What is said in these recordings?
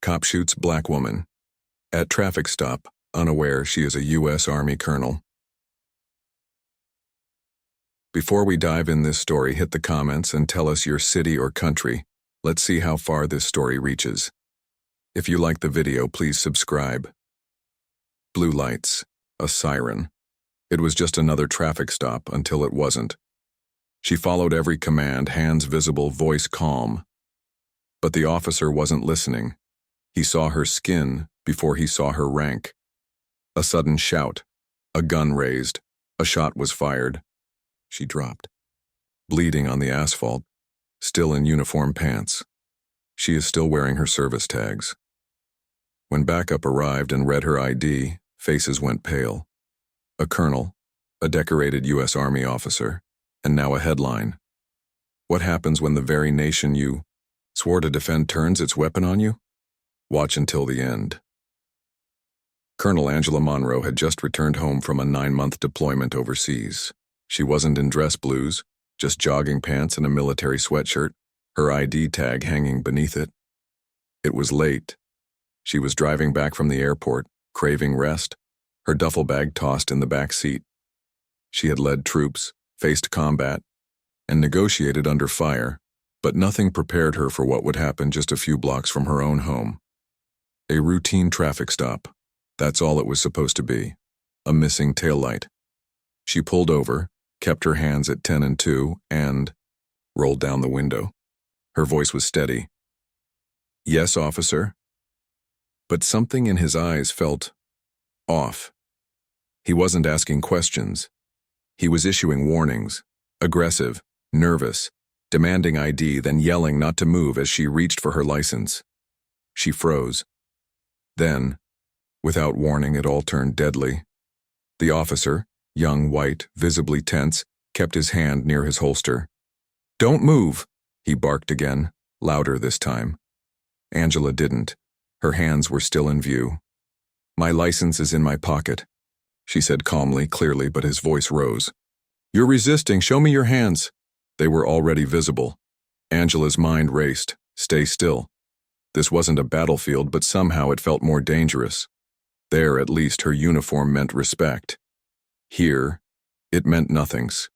Cop shoots black woman. At traffic stop, unaware she is a U.S. Army colonel. Before we dive in this story, hit the comments and tell us your city or country. Let's see how far this story reaches. If you like the video, please subscribe. Blue lights, a siren. It was just another traffic stop until it wasn't. She followed every command, hands visible, voice calm. But the officer wasn't listening. He saw her skin before he saw her rank. A sudden shout, a gun raised, a shot was fired. She dropped, bleeding on the asphalt, still in uniform pants. She is still wearing her service tags. When backup arrived and read her ID, faces went pale. A colonel, a decorated U.S. Army officer, and now a headline. What happens when the very nation you swore to defend turns its weapon on you? Watch until the end. Colonel Angela Monroe had just returned home from a 9-month deployment overseas. She wasn't in dress blues, just jogging pants and a military sweatshirt, her ID tag hanging beneath it. It was late. She was driving back from the airport, craving rest, her duffel bag tossed in the back seat. She had led troops, faced combat, and negotiated under fire, but nothing prepared her for what would happen just a few blocks from her own home. A routine traffic stop. That's all it was supposed to be. A missing taillight. She pulled over, kept her hands at 10 and 2, and rolled down the window. Her voice was steady. "Yes, officer." But something in his eyes felt off. He wasn't asking questions. He was issuing warnings, aggressive, nervous, demanding ID, then yelling not to move as she reached for her license. She froze. Then, without warning, it all turned deadly. The officer, young, white, visibly tense, kept his hand near his holster. "Don't move," he barked again, louder this time. Angela didn't. Her hands were still in view. "My license is in my pocket," she said calmly, clearly, but his voice rose. "You're resisting. Show me your hands." They were already visible. Angela's mind raced. Stay still. This wasn't a battlefield, but somehow it felt more dangerous. There, at least, her uniform meant respect. Here, it meant nothings.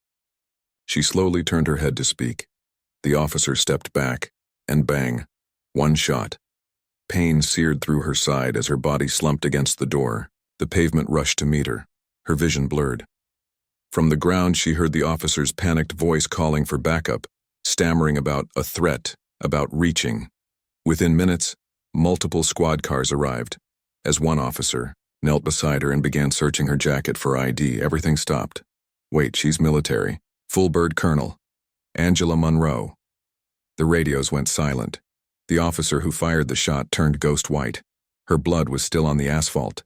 She slowly turned her head to speak. The officer stepped back, and bang, one shot. Pain seared through her side as her body slumped against the door. The pavement rushed to meet her, her vision blurred. From the ground, she heard the officer's panicked voice calling for backup, stammering about a threat, about reaching. Within minutes, multiple squad cars arrived. As one officer knelt beside her and began searching her jacket for ID, everything stopped. "Wait, she's military. Full bird colonel. Angela Monroe." The radios went silent. The officer who fired the shot turned ghost white. Her blood was still on the asphalt.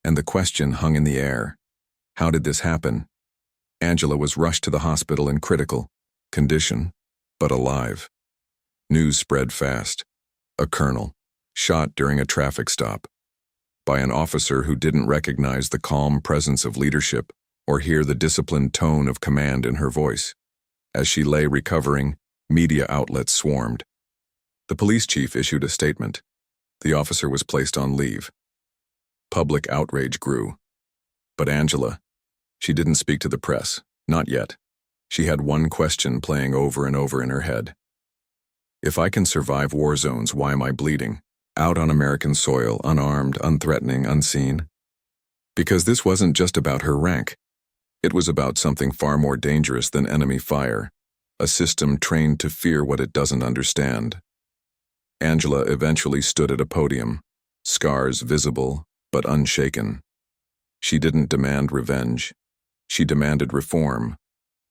And the question hung in the air. How did this happen? Angela was rushed to the hospital in critical condition, but alive. News spread fast. A colonel, shot during a traffic stop. By an officer who didn't recognize the calm presence of leadership or hear the disciplined tone of command in her voice. As she lay recovering, media outlets swarmed. The police chief issued a statement. The officer was placed on leave. Public outrage grew. But Angela, she didn't speak to the press, not yet. She had one question playing over and over in her head. If I can survive war zones, why am I bleeding? Out on American soil, unarmed, unthreatening, unseen? Because this wasn't just about her rank. It was about something far more dangerous than enemy fire, a system trained to fear what it doesn't understand. Angela eventually stood at a podium, scars visible but unshaken. She didn't demand revenge. She demanded reform,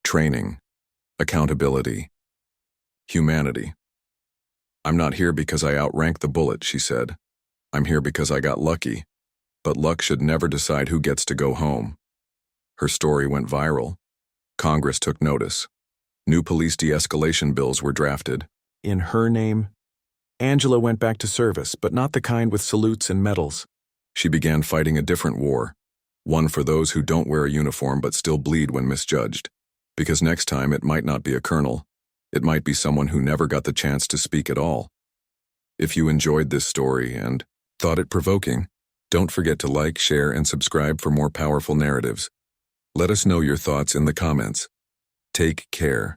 training, accountability, humanity. "I'm not here because I outranked the bullet," she said. "I'm here because I got lucky. But luck should never decide who gets to go home." Her story went viral. Congress took notice. New police de-escalation bills were drafted. In her name, Angela went back to service, but not the kind with salutes and medals. She began fighting a different war, one for those who don't wear a uniform but still bleed when misjudged. Because next time it might not be a colonel, it might be someone who never got the chance to speak at all. If you enjoyed this story and thought it provoking, don't forget to like, share, and subscribe for more powerful narratives. Let us know your thoughts in the comments. Take care.